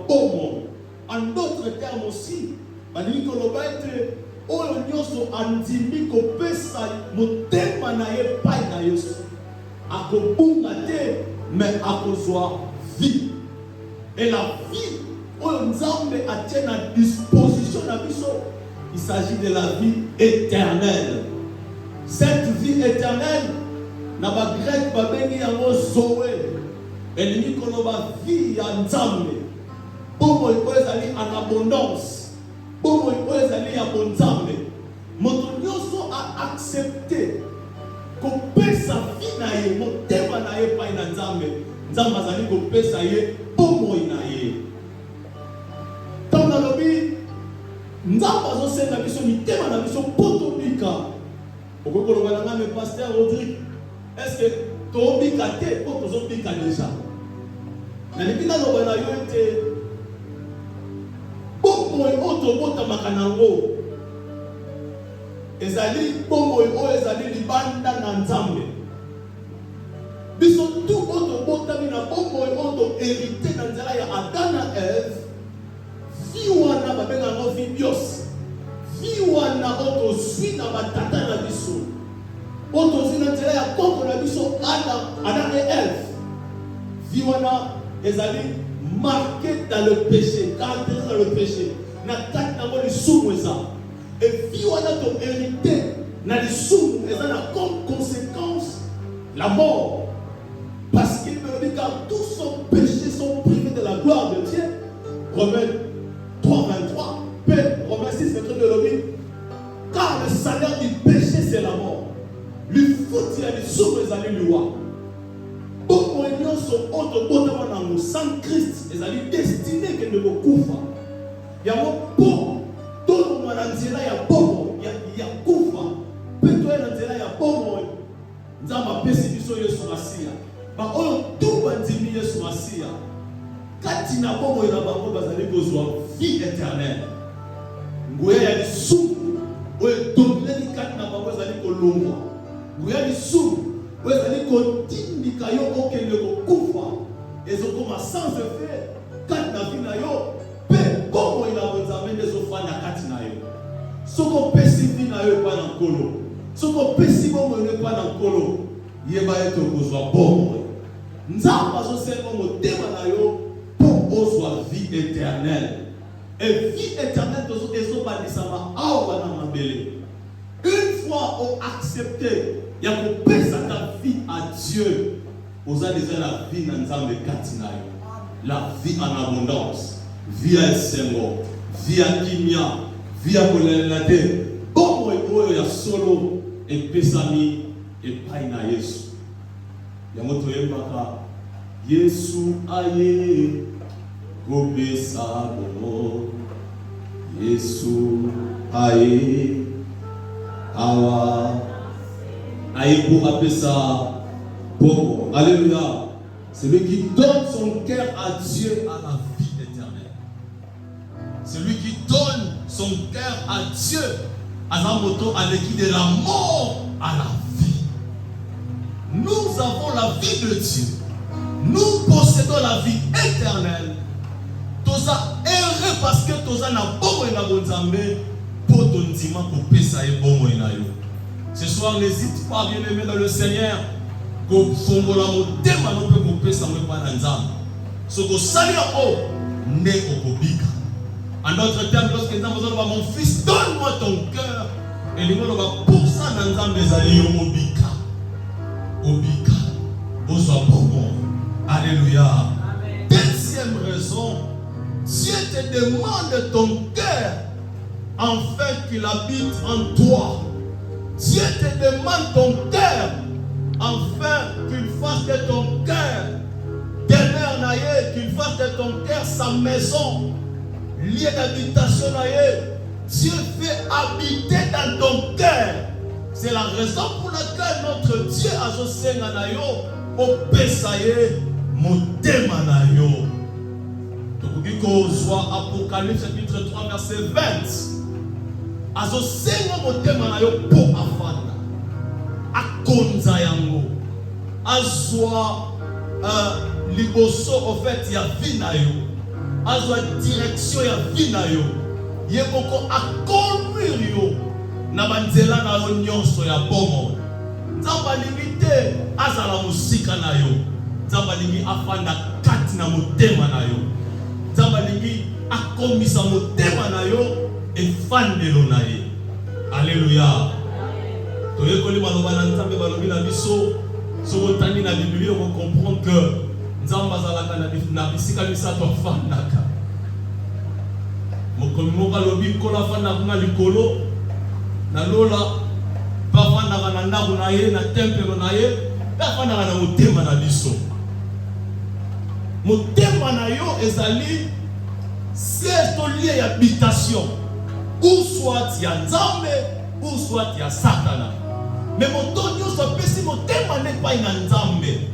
bomo. En d'autres termes aussi, bandini koloba ete oyo nyonso andimi kopesa motema na ye pai na Yesu. Akobunga te, mais akozwa vie. Et la vie oyo Nzambe atient à disposition na biso, il s'agit de la vie éternelle. Cette vie éternelle, na ba grec babengi yango zoé. Elingi koloba vie ya Nzambe. Bomo oyo ezali en abondance. Bomo oyo ezali ya bonzambe. Moto nyonso a accepté kopesa vie na ye, motema na ye pai na Nzambe. Nzambe azali kopesa ye bomo na ye. Tanda lobi Nzambe azosenga biso mitema na biso poto bika. Okokoloba na ngame pasteur Rodrigue. Est-ce que tobika te po tozobika déjà? Na libina loba na yo ete bomo oto bota makanango. Ezali bomo oyo ezali libanda na Nzambe. Biso tu oto bota mina bomo oto hérité na nzela ya Adam na Ève. Vi wana babenga ngo vi bios. Vi wana oto zwi na batata na biso. Oto zwi na nzela ya koko na biso Adam et Ève. Vi wana ezali marqué dans le péché, caractérisé dans le péché. Na kati na ngo lisumu eza. Et vie wana to hérité na lisumu eza na comme conséquence la mort. Parce qu'il me dit car tous son péché sont privés de la gloire de Dieu. Romains 3, 23. Romains 6, 23 de l'Obi. Car le salaire du péché c'est la mort. Lui faut il lisumu ezali loi. Beaucoup de gens sont autobotama sans Christ. Ils allaient destiné que ne kokufa. Il y a un bon, tout le monde a dit là il y a bon, il y a kufa. Peut-être il y a il y a bon. Nous avons pensé que sur Yesu Masia. Bah on tout va dire Yesu Masia. Quand il n'a pas il a pas besoin de besoin vie éternelle. Ngoya ya sou, oye dominer ni quand n'a pas besoin de kolongwa. Ngoya ni sou. Vous allez continuer à kufa et vous commencez sans effet quand la vie na yo pe comme il a besoin des offrandes à katina yo ce qu'on peut si na yo pas dans kolo ce qu'on peut si bon ne pas dans kolo yeba eto kozwa bon nzamba zo sengo motema na yo pour ozwa vie éternelle et vie éternelle tozo ezo bandisama awa na mabele une fois on accepté il y a pour passer ta vie à Dieu. Vous avez déjà la vie dans Nzambe Katinayo. La vie en abondance. Vie à Sengo. Vie à Kimia. Vie à Kolenate. Bon, moi, il y a solo. Et Pesami. Et Paina Yesu. Il y a moto yembaka. Yesu aye. Gobesa bono. Yesu aye. Awa. Aïe pour appeler ça bon. Alléluia. Celui qui donne son cœur à Dieu à la vie éternelle. Celui qui donne son cœur à Dieu à la moto à l'équipe de la mort à la vie. Nous avons la vie de Dieu. Nous possédons la vie éternelle. Toza erré parce que toza na bomo na bonzambe pour ton dimanche pour payer ça et bomo na yo. Ce soir, n'hésite pas, bien-aimé dans le Seigneur, que son volant thème nous peut couper sans me pas dans ce que salut au né au bika. En d'autres termes, lorsque nous avons mon fils, donne-moi ton cœur. Et nous avons pour ça dans les alliés au bika. Au bika. Au soit bon. Alléluia. Deuxième raison, Dieu te demande ton cœur afin qu'il habite en toi. Dieu te demande ton cœur afin qu'il fasse de ton cœur demeure naïe, qu'il fasse de ton cœur sa maison, lieu d'habitation naïe. Dieu fait habiter dans ton cœur. C'est la raison pour laquelle notre Dieu a associé naïo au pesaye motema naïo. Donc qu'on soit Apocalypse chapitre 3 verset 20. Azosenga motema na yo po afanda akonza yango azwa liboso en fait ya vie na yo azwa direction ya vie na yo ye koko aconduire yo na banzela na yo nyonso ya bomo. Nzambe alingi te azala mosika na yo, Nzambe alingi afanda kati na motema na yo, Nzambe alingi akomisa motema na yo efandelo na ye. Alléluia. Toyekoli maloba na Nzambe balobi na biso soko tani na Biblia ko comprendre que Nzambe azalaka na bisika misato afandaka. Mokomi moko alobi kola afandaka na likolo na lola bafandaka na ndako na ye na tempelo na ye bafandaka na motema na biso. Motema na yo ezali siège to lieu d'habitation ou soit ya Nzambe ou soit ya Satana. Mais moto nyonso pesi motema ne pa na Nzambe,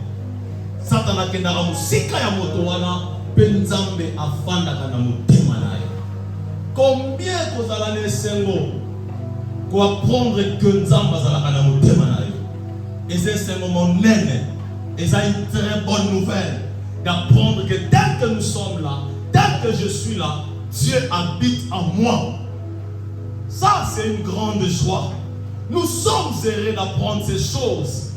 Satana kendaka mosika ya moto wana pe Nzambe afandaka na motema na ye. Combien kozala na esengo ko apprendre que Nzambe azalaka na motema na yo? Et c'est un moment nene, et c'est une très bonne nouvelle d'apprendre que tel que nous sommes là, tel que je suis là, Dieu habite en moi. Ça, c'est une grande joie. Nous sommes heureux d'apprendre ces choses.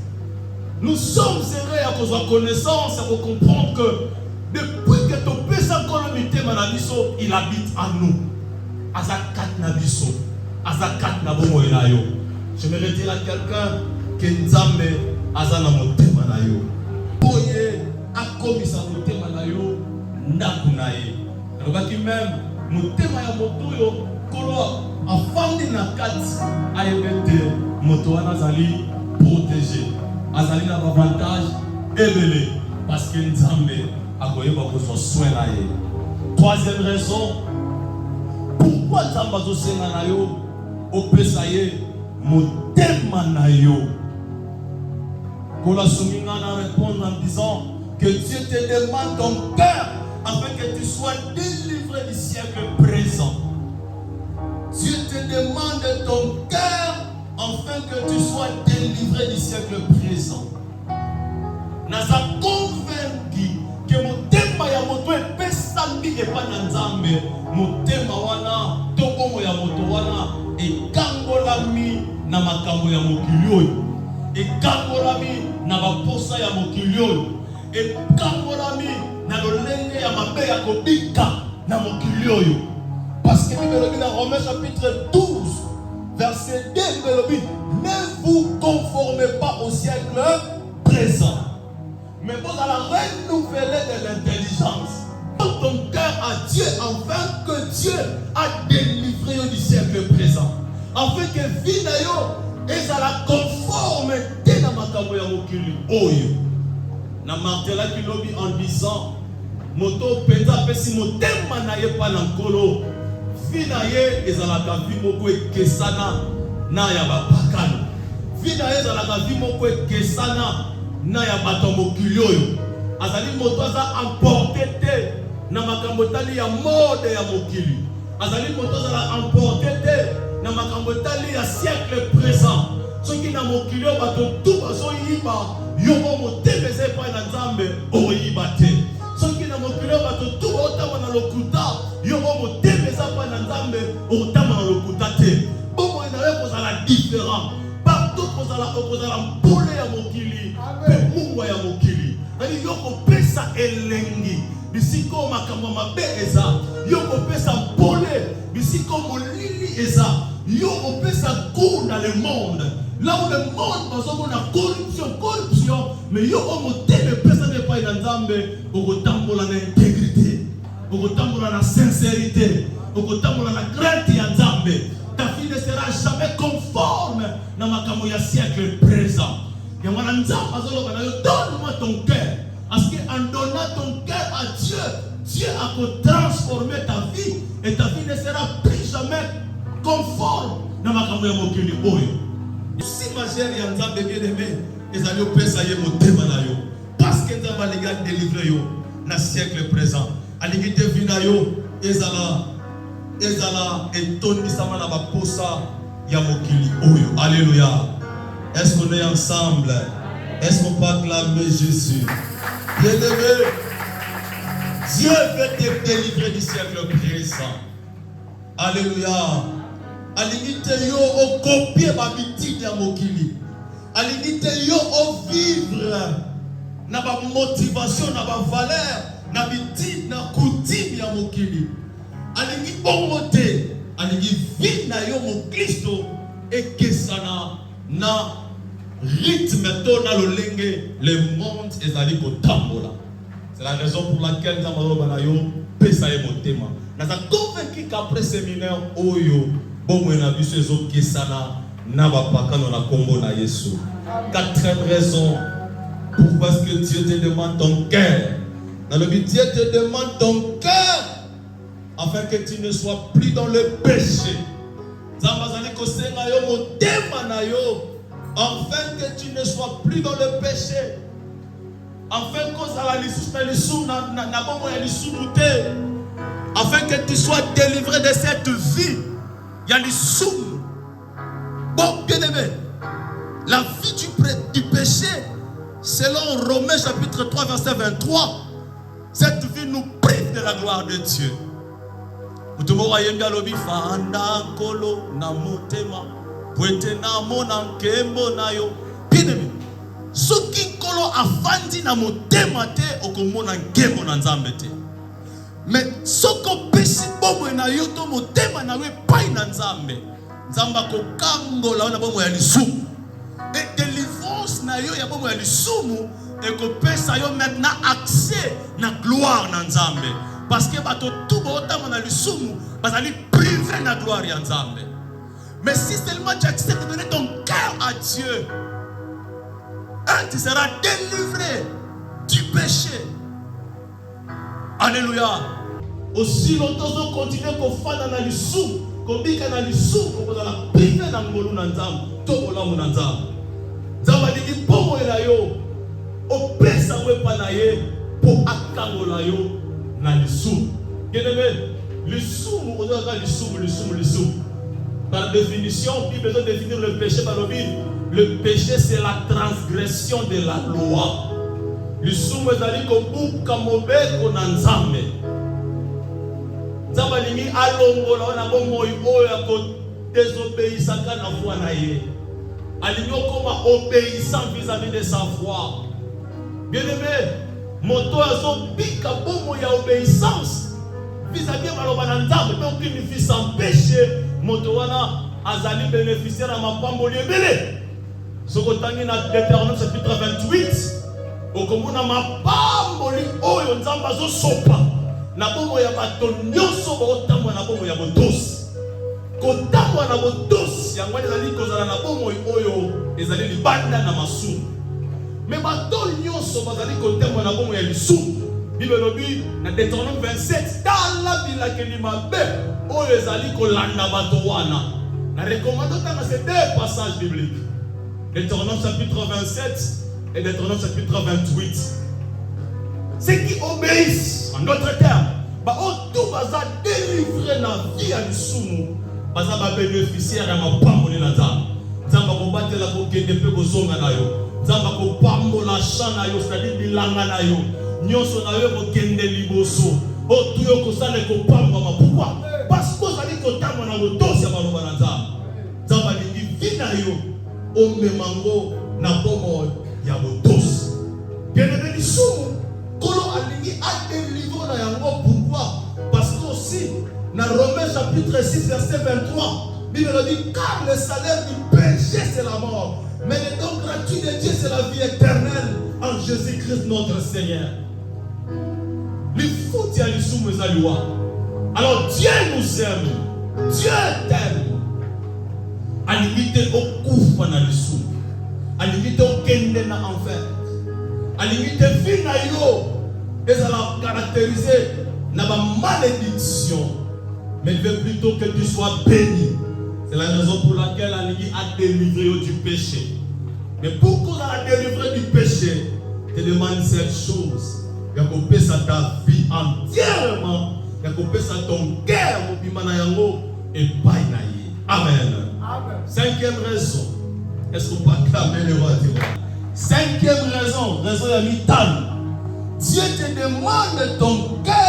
Nous sommes heureux à cause de la connaissance, à comprendre que depuis que ton péché colomité manabiso, il habite en nous. Azakat nabiso, azakat nabomo inayo. J'aimerais dire à quelqu'un que Nzambe azana motema na yo. Boye akomisa motema na yo ndakunaye. Alobaki même motema ya moto yo kolo afandi na kati ayebete moto wana azali protégé. Azali na avantage ebele parce que Nzambe akoyeba ko soin na ye. Troisième raison pourquoi Nzambe azosenga na yo opesa ye motema na yo. Kola Sumingana répond en disant que Dieu te demande ton cœur afin que tu sois délivré du siècle présent. Dieu te demande ton cœur afin que tu sois délivré du siècle présent. Naza convaincu que motema ya moto epesambi epa na Nzambe, motema wana tokomo ya moto wana ekangolami na makambo ya mokili oyo, ekangolami na baposa ya mokili oyo, ekangolami na lolenge ya mabe ya kobika na mokili oyo. Parce que Bible dit dans Romains chapitre 12 verset 2, Bible dit ne vous conformez pas au siècle présent, mais vous allez renouveler de l'intelligence ton cœur à Dieu, afin que Dieu a délivré du siècle présent, afin que vie na yo ezala conforme te na makambo ya mokili oyo. Na martela ki lobi en disant moto penza pesi motema na ye pa na nkolo, vie na ye ezalaka vie moko ekesana na ya bapakano, vie na ye ezalaka vie moko ekesana na ya bato mokili oyo. Azali moto aza emporté te na makambo tali ya mode ya mokili, azali moto azala emporté te na makambo tali ya siècle présent. Soki na mokili oyo bato tu bazoyiba yoko motema eza epai na Nzambe oyiba te. Soki na mokili oyo bato tu otama na lokuta yoko motema eza epai na Nzambe otama na lokuta te. Bongo inawe kozala différent partout, kozala mpole ya mokili pe mungwa ya mokili. Nani yoko pesa elengi bisiko makambo mabe eza, yoko pesa mpole bisiko molili eza, yoko pesa goût dans le monde. Là où le monde bazoko na corruption, mais yoko motema pesa ne pa ina Nzambe, okotambola na intégrité, okotambola na sincérité, okotambola na crainte ya Nzambe. Ta vie ne sera jamais conforme na makambo ya siècle présent. Et moi Nzambe azoloba na yo, donne-moi ton cœur. Parce qu'en donnant ton cœur à Dieu, Dieu a transformé ta vie et ta vie ne sera plus jamais conforme dans ma caméra mokili oyo. Si ma chère ya Nzambe bien-aimé, ezali opesa ye motema na yo, parce que Nzambe alingi délivrer yo na siècle présent. Alingi te vie na yo ezala etondisama na baposa ya mokili oyo. Alléluia. Est-ce qu'on est ensemble? Est-ce qu'on peut acclamer Jésus? Bien-aimé, Dieu veut te délivrer du siècle présent. Alléluia. Alingi yo au copier babiti ya mokili. Alingi yo au vivre na ba motivation na ba valeur na biti na coutume ya mokili. Alingi bongote, alingi vivre na yo mo Kristo ekesana na rythme to na lolenge le monde ezali kotambola. C'est la raison pour laquelle nous avons pesa et motema. Nous sommes convaincus qu'après séminaire oyo bon na biso ezo kesana na ba pakano na kombo na Yesu. Quatrième raison pourquoi est-ce que Dieu te demande ton cœur. Dans le but Dieu te demande ton cœur afin que tu ne sois plus dans le péché. Zambazali kosenga yo motema na yo afin que tu ne sois plus dans le péché. Afin que tu sois délivré de cette vie. Il y a l'issoum. Bon, bien aimé, la vie du péché, selon Romains chapitre 3, verset 23, cette vie nous prive de la gloire de Dieu. Bien aimé, soki kolo afandi na motema te okomona ngemo na nzambe te. Mais soko pesi bomo na yo to motema na we pai na nzambe. Nzamba ko kangola na bomo ya lisumu. Et délivrance na yo ya bomo ya lisumu e ko pesa yo maintenant accès na gloire na nzambe. Parce que bato tout botama na lisumu bazali privé na gloire ya nzambe. Mais si seulement tu acceptes de donner ton cœur à Dieu, tu seras délivré du péché. Alléluia. Aussi longtemps qu'on continue qu'on fasse dans le sou, qu'on dit qu'on a le sou, qu'on va la priver dans le bolou nanzam, tout le monde nanzam. Zamba dit pour moi yo, au pesa we panaye pour akangola yo na le sou. Bien aimé, le sou, on doit le sou. Par définition, il besoin de définir le péché par le Bible. Le péché, c'est la transgression de la loi. Le soum est allé comme Bukamobe Konanzame. Zabalini alongo la ona bomo oya ko désobéissant na foi na ye. Alinyo koma obéissant vis-à-vis de sa foi. Bien aimé, moto azo bika bomo ya obéissance vis-à-vis maloba na nzambe, donc une vie sans péché, moto wana azali bénéficiaire à ma pamboli ebele. Ce que tu as dans Deutéronome chapitre 28, okomuna mapamboli oyo nzamba zo sopa na bomo ya bato nyonso botamwa na bomo ya botosi. Kotamwa na botosi yango ezali kozala na bomo oyo ezali libanda na masumu. Mais bato nyonso bazali kotamwa na bomo ya lisumu. Bible lobi na Deutéronome 27 tala bilakeli mabe oyo ezali kolanda bato wana. Na recommande tanga ces deux passages bibliques. Deutéronome chapitre 27 et Deutéronome chapitre 28. Ceux qui obéissent, en d'autres termes, tout va délivrer la vie à l'issoumu, va bénéficier à ma pamboli na nzamba. Nzamba ko batela ko kende pe ko zonga na yo. Nzamba ko pambola chana yo, c'est-à-dire bilanga na yo. Nyonso na yo ko kende liboso. Tout yo ko sale ko pamba. Pourquoi? Parce que ça dit ko tamwa na botosi ya baloba na nzamba. Nzamba lingi vie na yo. Omemango na bomo ya botos. Bien-aimé l'issoumu, kolo alingi a délivré na yango. Pourquoi? Parce que aussi dans Romains chapitre 6 verset 23, Bible dit car le salaire du péché c'est la mort, mais le don gratuit de Dieu c'est la vie éternelle en Jésus-Christ notre Seigneur. Le foot ya l'issoumu ezaliwa. Alors Dieu nous aime, Dieu t'aime. À limiter au couvre na l'issou, à limiter au kende na enfer, à limiter vie na yo, et ça la caractériser na ba malédiction, mais il veut plutôt que tu sois béni. C'est la raison pour laquelle Aligi a délivré du péché. Mais pour qu'on a délivré du péché, te demande cette chose, il y a qu'on paie ça ta vie entièrement, il y a qu'on paie ça ton cœur, au bimana yango, et pas naïe. Amen. Cinquième raison. Est-ce qu'on peut acclamer le roi du roi? Cinquième raison, raison de mi-temps. Dieu te demande ton cœur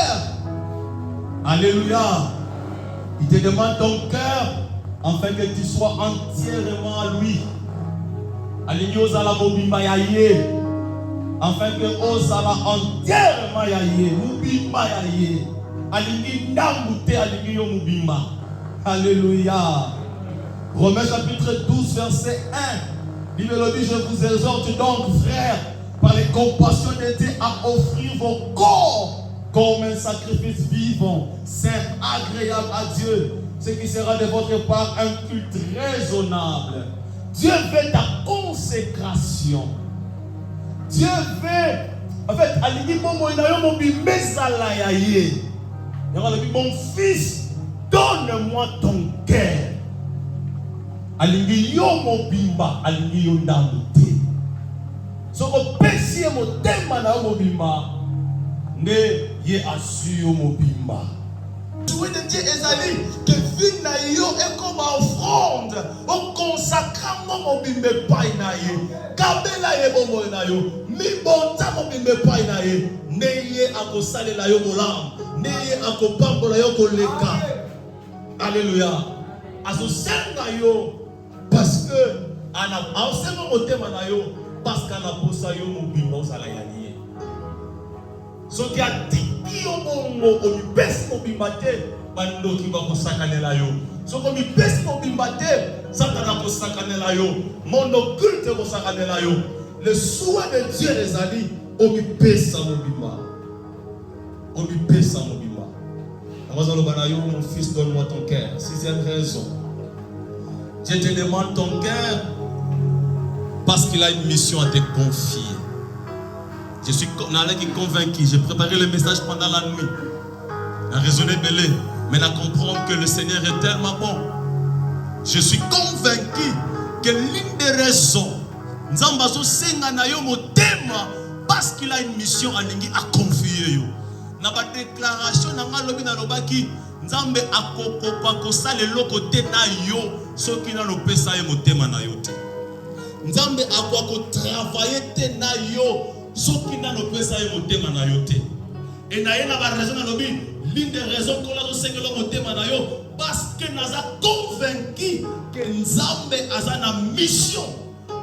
Alléluia. Il te demande ton cœur afin que tu sois entièrement à lui. Aligné aux ala mobimba yaye. Afin que aux ala entièrement yaye. Mobimba yaye. Aligné ndambute aligné yo mobimba. Alléluia. Romains chapitre 12 verset 1. Bible dit, je vous exhorte donc frères par les compassions de Dieu à offrir vos corps comme un sacrifice vivant, saint, agréable à Dieu, ce qui sera de votre part un culte raisonnable. Dieu veut ta consécration. Dieu veut, en fait, mon fils, donne-moi ton cœur. Alingi yo mobimba, alingi yo ndamute. Soko pesi ye motema na yo mobimba, ne ye asu yo mobimba. Jouer de Dieu ezali que vie na yo est comme offrande, au consacrement mobimbe pai na ye, kabela ye bomo na yo, mi bonta mobimbe pai na ye, ne ye akosale la yo molam, ne ye akopambola yo koleka. Alléluia. Asosenga yo. Parce que parce qu'à la posa yo mobimba osala yaliye. So ki atiki yo bongo o mi pesi mobimba te bando ki ba kosakanela yo. So ko mi pesi mobimba te satana kosakanela yo. Mondo culte kosakanela yo. Le souhait de Dieu les amis o mi pesa mobimba. O mi pesa mobimba. Amazon bana yo mon fils donne-moi ton cœur. Sixième raison. Dieu te demande ton cœur parce qu'il a une mission à te confier. Je suis convaincu. J'ai préparé le message pendant la nuit. À raisonner belé, mais à comprendre que le Seigneur est tellement bon. Je suis convaincu que l'une des raisons, Nzambazo Senganayo Motema, parce qu'il a une mission à confier. Dans la déclaration, Nzambe akoko sale loko te na yo soki na lopesa ye motema na yo te. Nzambe akoko travailler te na yo soki na lopesa ye motema na yo te. Et na ye na ba raison na lobi l'une des raisons qu'on a sengelo motema na yo parce que naza convaincu que Nzambe aza na mission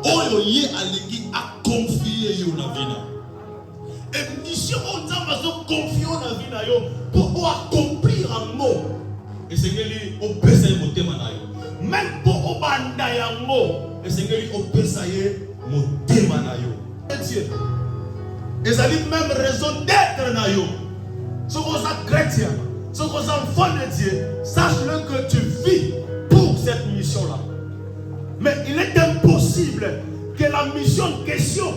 oyo ye alingi a confier yo na vina. Et mission on Nzambe azo confier na vina yo pour accomplir un mot. Et c'est que lui opesa ye motema na yo. Même pour obanda yango, et c'est que lui opesa ye motema na yo. Dieu. Et ça dit même raison d'être na yo. Ce qu'on est chrétien, ce qu'on est enfant de Dieu, sache-le que tu vis pour cette mission-là. Mais il est impossible que la mission de question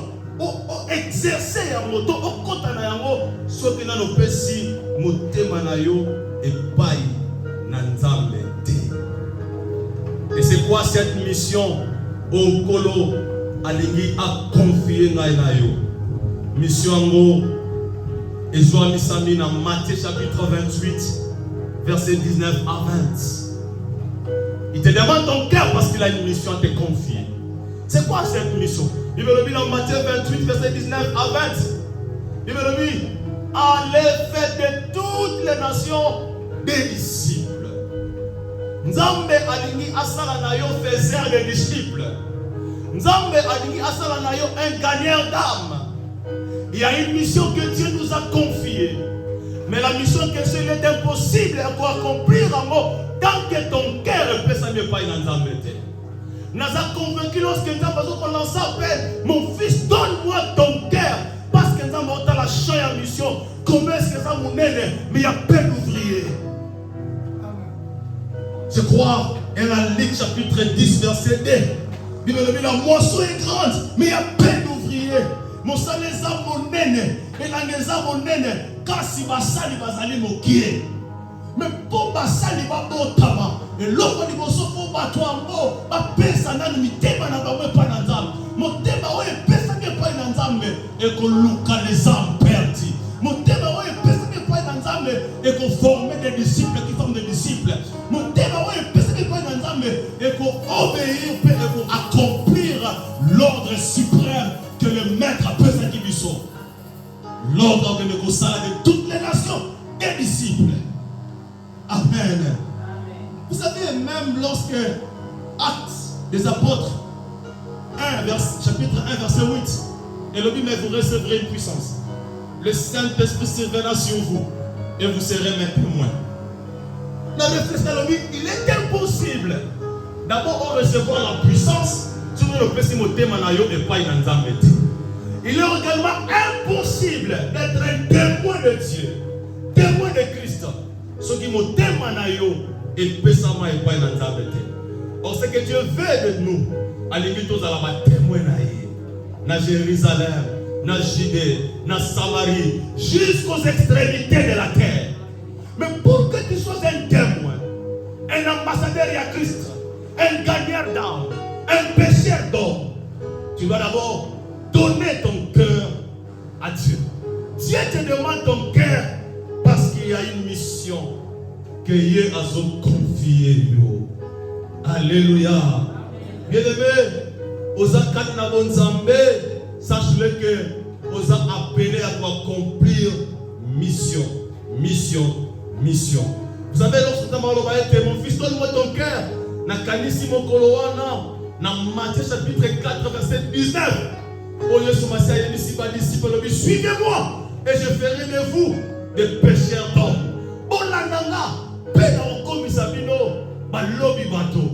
exercer en moto au côté na yango soit que na no pesi motema na yo et pai na Nzambe te. Et c'est quoi cette mission au kolo alingi a confier na yo? Mission ngo ezwa misami na Matthieu chapitre 28 verset 19 à 20. Il te demande ton cœur parce qu'il a une mission à te confier. C'est quoi cette mission? Il veut le dire dans Matthieu 28 verset 19 à 20. Il veut le dire, allez faites de toutes les nations des disciples. Nzambe alingi asala na yo faiseur de disciples. Nzambe alingi asala na yo un gagneur d'âme. Il y a une mission que Dieu nous a confiée. Mais la mission que c'est est impossible pour accomplir un mot tant que ton cœur ne peut s'amener pas dans Nzambe. Nous avons convaincu lorsque nous avons lancé appel, mon fils, donne-moi ton cœur. Parce que nous avons la chaîne en mission. Comment est-ce que ça mon aide? Mais il y a peu d'ouvriers. Je crois, en la Luc chapitre 10, verset 2. Il me dit, la moisson est grande, mais il y a peu d'ouvriers. Mon salaire est mon nene. Et la maison mon nene. Quand si ma salle va aller mon pied. Mais pour ma salle va botama. Et l'autre niveau faut pas toi mot. Ma pesa na mi tema na ba pa na nzambe. Mon tema o pesa ke pa na nzambe et ko luka les âmes perdues. Mon tema o pesa ke pa na nzambe et ko former des disciples qui forment des disciples. Mon tema o pesa ke pa na nzambe et ko obéir et ko accomplir l'ordre suprême que le maître a pesé qui lui sont. L'ordre de Gosala de toutes les nations des disciples. Amen. Vous savez, même lorsque Actes des Apôtres, chapitre 1, verset 8, et le dit, mais vous recevrez une puissance. Le Saint-Esprit surviendra sur vous et vous serez mes témoins. Dans le Thessalonique, il est impossible d'abord recevoir la puissance sur le petit et pas une anzamete. Il est également impossible d'être un témoin de Dieu, témoin de Christ. Ce qui me témoigne et pesama et pas une anzamete. Or, ce que Dieu veut de nous, à limite aux alabas témoins na Jérusalem, na Judée, na Samarie, jusqu'aux extrémités de la terre. Mais pour que tu sois un témoin, un ambassadeur à Christ, un gagnant d'âme, un pécheur d'homme, tu dois d'abord donner ton cœur à Dieu. Dieu te demande ton cœur parce qu'il y a une mission que Dieu a confiée. Alléluia. Bien-aimé, aux actes na bonzambe, sache-le que vous a appelé à accomplir mission. Vous savez, lorsque mon fils, donne-moi ton cœur. Na kanisi mokolowana, na Matthieu chapitre 4, verset 19. Suivez-moi et je ferai de vous des pécheurs d'hommes. Bolananga, pena okomisabino, balobi bato.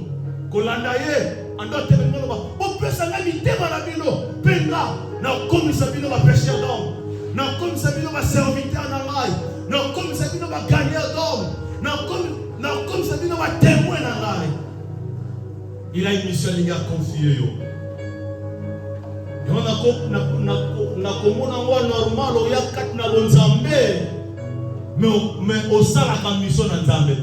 Kolandaye, andote menolo, opesanga mitema na bino, pena na okomisabino ba pécheurs d'hommes. Na okomisabino ba serviteur na ngai. Na okomisabino ba gagneur d'hommes. Na okomisabino ba témoin na ngai. Il a une mission qui a confiée. On a normal, il y a quatre nabonzambe, mais au sala la mission nzambe.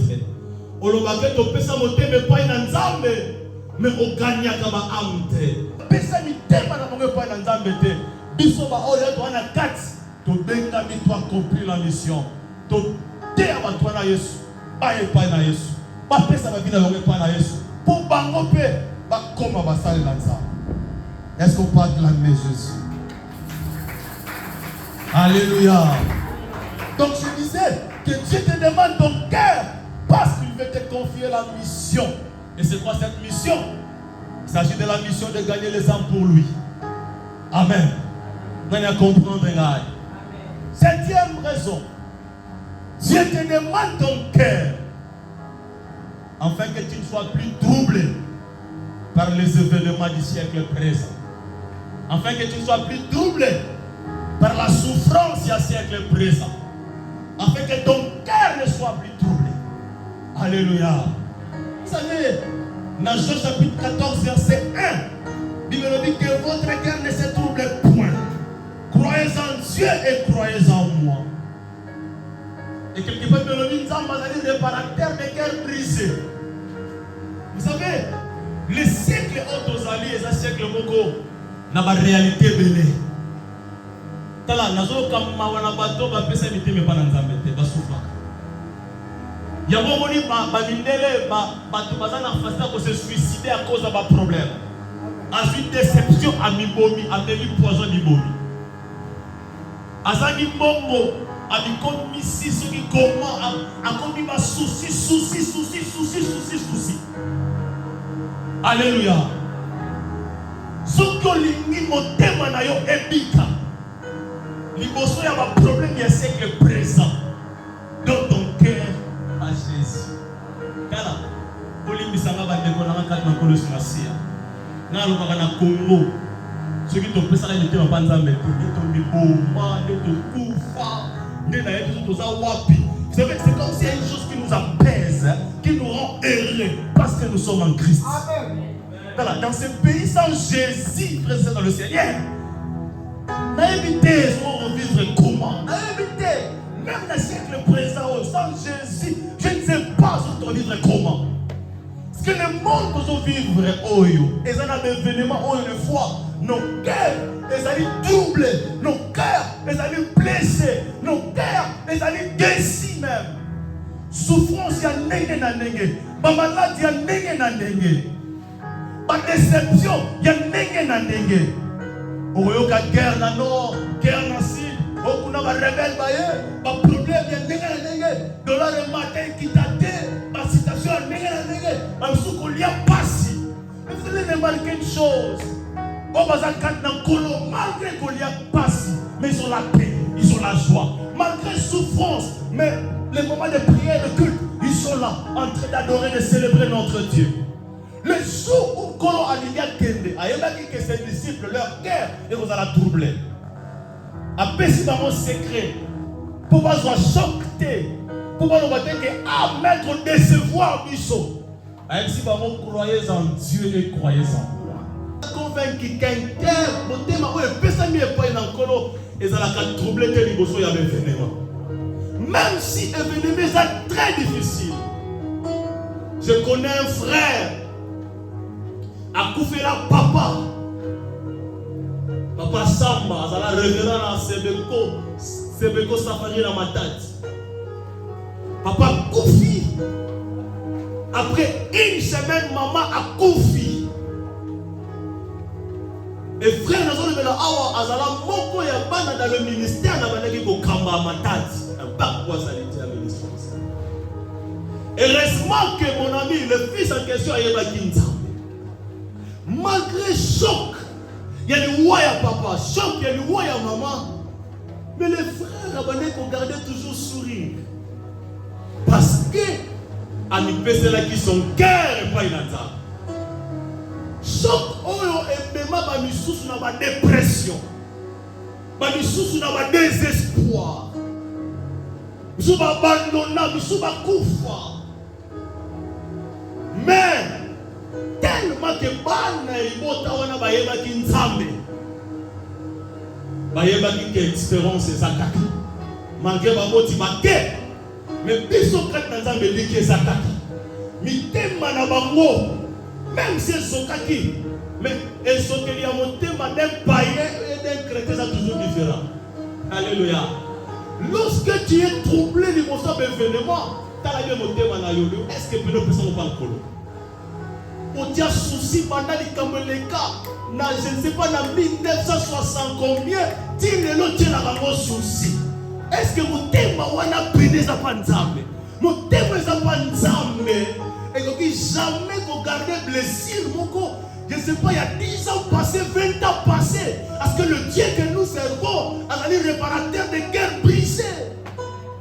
On l'a fait au pesa moté mais pas nzambe, mais au gagna kama amte. Pesa mi tema na monge pas nzambe te. Biso ba oya to na quatre, to benga mi to accomplir la mission. To te abatwa na Yesu, ba e pa na Yesu. Ba pesa ba bina longe pa na Yesu. Pour bangope, ba koma ba sale na nzambe. Est-ce qu'on parle de l'année Jésus? Alléluia. Donc je disais que Dieu te demande ton cœur parce qu'il veut te confier la mission. Et c'est quoi cette mission? Il s'agit de la mission de gagner les âmes pour lui. Amen. Vous allez comprendre. Septième raison. Dieu te demande ton cœur afin que tu ne sois plus troublé par les événements du siècle présent. Afin que tu ne sois plus troublé par la souffrance du siècle présent. Afin que ton cœur ne soit plus troublé. Alléluia. Vous savez, dans Jean chapitre 14, verset 1, il dit que votre cœur ne se trouble point. Croyez en Dieu et croyez en moi. Et quelque part, il dit que nous allons réparateur des cœurs brisés. Vous savez, les siècles autres alliés, les siècles beaucoup, n'a pas réalité belé. Tala, nazo kama wana bato ba pesa miti me pana nzambe te ba soufa. Ya bomoni ba mindele ba bato bazana fasta ko se suicider à cause de ba problème. Ensuite déception à mibomi, à demi poison mibomi. Azangi bombo a di comme misi ce qui comment a comme ba souci. Alléluia. Ce que l'ingi motema na yo ebika. Liboso ya ba problème ya siècle présent. Dans ton cœur à Jésus. Kala, olimbisanga ba ndeko na kati na kolo sinasia. Na lo baka na Congo. Ce qui te pesa na litema panzambe to miboma, to kufa, ndena yetu toza wapi. C'est vrai que c'est comme si il y a une chose qui nous apaise, qui nous rend heureux parce que nous sommes en Christ. Amen. Voilà, dans ce pays sans Jésus présent dans le Seigneur, n'invitez on vivre comment? N'invitez, même dans le siècle présent, sans Jésus, je ne sais pas où on vivre comment. Parce que le monde peut vivre, et ça a des événements, une fois, nos cœurs, les alliés doublés, nos cœurs, les alliés blessés, nos cœurs, les alliés décis même. Souffrance, il y a nenge na nenge. Maladie, il y a nenge na nenge. Déception, il y a nenge na nenge. Oyoka guerre na nord, guerre na sud. Okuna ba rebelle ba ye, ba problème il y a nenge na nenge. Dollar le matin qui t'attend. quelque chose. Malgré Goliath passe, mais ils ont la paix, ils ont la joie. Malgré souffrance, mais les moments de prière, de culte, ils sont là, en train d'adorer, de célébrer notre Dieu. Le jour où Kolo Alilia Kende a dit que ses disciples, leur cœur, et vous allez troubler. Après, si dans mon secret, pour pas soit choqué, pour pas nous dire que maître décevoir Bisso. Même si vous croyez en Dieu et croyez en moi. Convaincu qu'un cœur, mon thème, personne n'est pas dans le colo, et ça a troublé que les bossos y avaient événement. Même si l'événement est très difficile. Je connais un frère, à Koufela Papa. Papa Samba, ça a revenant dans Sebeko Safari dans ma tête. Papa Koufi. Après une semaine, maman a Koufi. Et frère, nous avons dit Azala Moko Yabana dans le ministère, nous avons dit que Kamba Matat. Un bac quoi ça l'était à ministre. Heureusement que mon ami, le fils en question, il y a Kinza. Malgré choc, il y a le roi à papa, choc, il y a le roi à maman. Mais les frères abonnés qu'on gardait toujours sourire. Parce que, à nous péter là qui sont cœur et pas inattendu. Choc, on est même pas mis sous la dépression. Nous sommes dans le désespoir. Nous sommes abandonnés, nous sommes koufa. Mais, tellement que bana ibota wana bayeba ki nzambe bayeba ki expérience ezakaki malgré baboti make mais biso kati na nzambe liki ezakaki mitema na bango même si ezokaki mais ezokeli ya motema d'un païen et d'un chrétien c'est toujours différent. Alléluia. Lorsque tu es troublé l'émotion d'événement t'as la même motema na yolo est-ce que peut-être personne pas encore on tient souci pendant les Kameleka, je ne sais pas, dans 1960 combien, dis-le l'autre, tu as souci. Est-ce que mon thème a péné sa panzame? Mon thème est sa panzame. Et que jamais qu'on gardait blessure, je ne sais pas, il y a 10 ans passés, 20 ans passés. Parce que le Dieu que nous servons, a le réparateur de guerre